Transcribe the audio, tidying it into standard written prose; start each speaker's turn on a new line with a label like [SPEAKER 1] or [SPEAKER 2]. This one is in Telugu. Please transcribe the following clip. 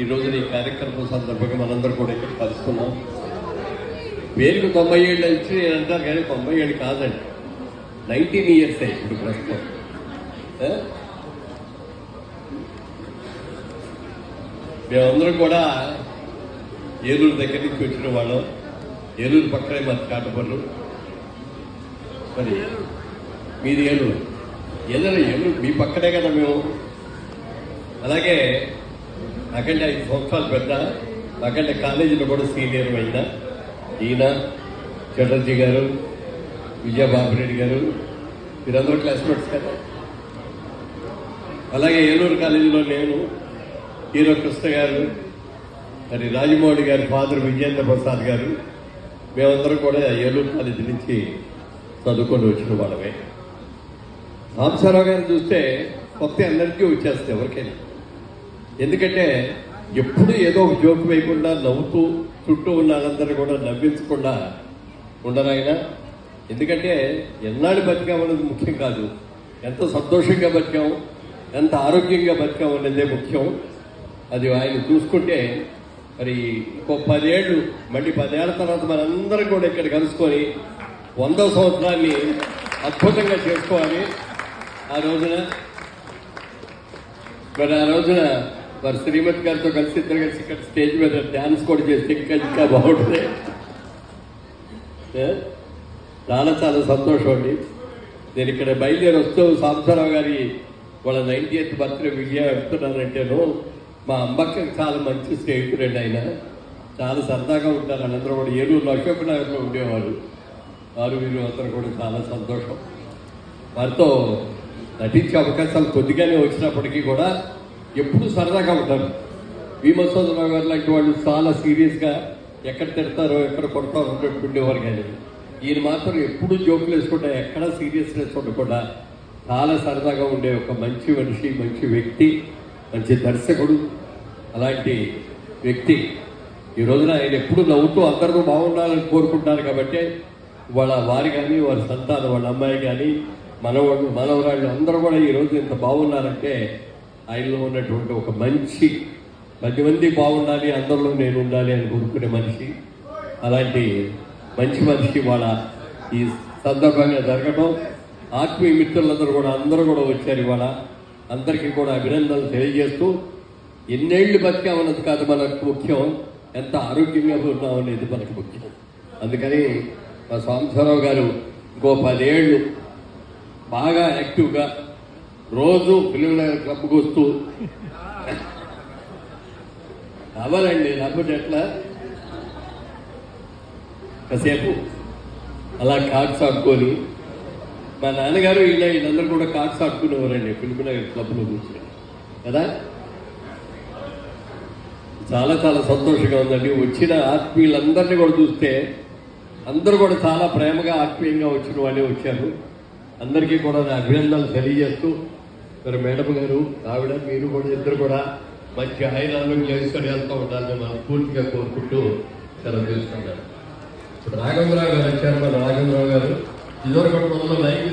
[SPEAKER 1] ఈ రోజున ఈ కార్యక్రమం సందర్భంగా మనందరూ కూడా ఇక్కడ కలుస్తున్నాం. పేరుకు 90 ఏళ్ళు వచ్చి అంటారు కానీ 90 ఏళ్ళు కాదండి, 19 years ఇప్పుడు ప్రస్తుతం. మేమందరం కూడా ఏలూరు దగ్గర నుంచి వచ్చిన వాళ్ళం. ఏలూరు పక్కనే మాది కాటపల్లు. మరి మీది ఏలూరు, ఏలూరు మీ పక్కనే కదా మేము. అలాగే నాకంటే 5 సంవత్సరాలు పెద్ద, నాకంటే కాలేజీలో కూడా సీనియర్ అయినా ఈయన చటర్జీ గారు, విజయబాబురెడ్డి గారు, మీరందరూ క్లాస్మేట్స్ కదా. అలాగే ఏలూరు కాలేజీలో నేను, హీరో కృష్ణ గారు, మరి రాజమౌళి గారి ఫాదర్ విజయేంద్ర ప్రసాద్ గారు, మేమందరం కూడా ఏలూరు కాలేజీ నుంచి చదువుకొని వచ్చిన వాళ్ళమే. రామసారావు గారిని చూస్తే కొత్త ఎనర్జీ వచ్చేస్తే ఎవరికైనా. ఎందుకంటే ఎప్పుడు ఏదో ఒక జోక్ వేయకుండా నవ్వుతూ చుట్టూ ఉన్న వాళ్ళందరూ కూడా నవ్వించకుండా ఉండరాయన. ఎందుకంటే ఎన్నాళ్ళు బతికామన్నది ముఖ్యం కాదు, ఎంత సంతోషంగా బతికాం, ఎంత ఆరోగ్యంగా బతికాం అనేదే ముఖ్యం. అది ఆయన చూసుకుంటే మరి ఇంకో 10 ఏళ్ళు, మళ్ళీ 10 ఏళ్ల తర్వాత మనందరం కూడా ఇక్కడ కలుసుకొని 100వ సంవత్సరాన్ని అద్భుతంగా చేసుకోవాలి. ఆ రోజున మరి శ్రీమతి గారితో కలిసి ఇద్దరు కలిసి ఇక్కడ స్టేజ్ మీద డాన్స్ కూడా చేస్తే ఇంకా బాగుంటుంది. చాలా చాలా సంతోషం అండి. నేను ఇక్కడ బయలుదేరి వస్తూ సాంబశివరావు గారి వాళ్ళ 90th బర్త్డే విజయ వెళ్తున్నానంటేను, మా అమ్మకి చాలా మంచి స్నేహితుడండి ఆయన. చాలా సరదాగా ఉంటారు వాళ్ళందరూ కూడా. ఏలూరు అశోక్ నగర్లో ఉండేవారు. వారు వీరు అందరూ కూడా చాలా సంతోషం. వారితో నటించే అవకాశాలు కొద్దిగానే వచ్చినప్పటికీ కూడా ఎప్పుడు సరదాగా ఉంటారు. భీమసోదరరావు గారు లాంటి వాళ్ళు చాలా సీరియస్గా ఎక్కడ తిడతారో ఎక్కడ కొడతారో ఉన్నట్టు ఉండేవారు. కానీ ఈయన మాత్రం ఎప్పుడు జోకులు వేసుకుంటా, ఎక్కడ సీరియస్నెస్ ఉండకుండా చాలా సరదాగా ఉండే ఒక మంచి మనిషి, మంచి వ్యక్తి, మంచి దర్శకుడు. అలాంటి వ్యక్తి ఈ రోజున ఆయన ఎప్పుడు నవ్వుతూ అందరూ బాగుండాలని కోరుకుంటారు. కాబట్టి వారి కానీ వారి సంతానం, వాళ్ళ అమ్మాయి కానీ మనవాళ్ళు మనవరాళ్ళు అందరూ కూడా ఈరోజు ఇంత బాగున్నారంటే ఆయనలో ఉన్నటువంటి ఒక మంచి 10 మంది బాగుండాలి, అందరిలో నేను ఉండాలి అని కోరుకునే మనిషి. అలాంటి మంచి మనిషి వాళ్ళ ఈ సందర్భంగా జరగడం, ఆత్మీయ మిత్రులందరూ కూడా అందరూ కూడా వచ్చారు. ఇవాళ అందరికీ కూడా అభినందనలు తెలియజేస్తూ, ఎన్నేళ్లు బతికామన్నది కాదు మనకు ముఖ్యం, ఎంత ఆరోగ్యంగా ఉన్నామనేది మనకు ముఖ్యం. అందుకని మా సాంబశివరావు గారు ఇంకో 10 ఏళ్ళు బాగా యాక్టివ్గా రోజు ఫిల్మ్ క్లబ్కి వస్తూ అవ్వాలండి. లేకపోతే ఎట్లా కాసేపు అలా కార్డ్స్ ఆడుకొని, మా నాన్నగారు వీళ్ళందరూ కూడా కార్డ్స్ ఆడుకునేవారండి ఫిల్మ్ క్లబ్లో కూర్చొని కదా. చాలా చాలా సంతోషంగా ఉందండి. వచ్చిన ఆత్మీయులందరినీ కూడా చూస్తే అందరూ కూడా చాలా ప్రేమగా ఆత్మీయంగా వచ్చిన వాళ్ళే వచ్చారు. అందరికీ కూడా నా అభినందనలు తెలియజేస్తూ, మరి మేడం గారు, ఆవిడ, మీరు కూడా ఇద్దరు కూడా మంచి ఆయురాలను చేసుకొని వెళ్తూ ఉండాలని మనం పూర్తిగా కోరుకుంటూ సెలవు తీసుకున్నారు. రాఘవరావు గారు వచ్చారు. మన రాఘవరావు గారు ఇదివరకు లైవ్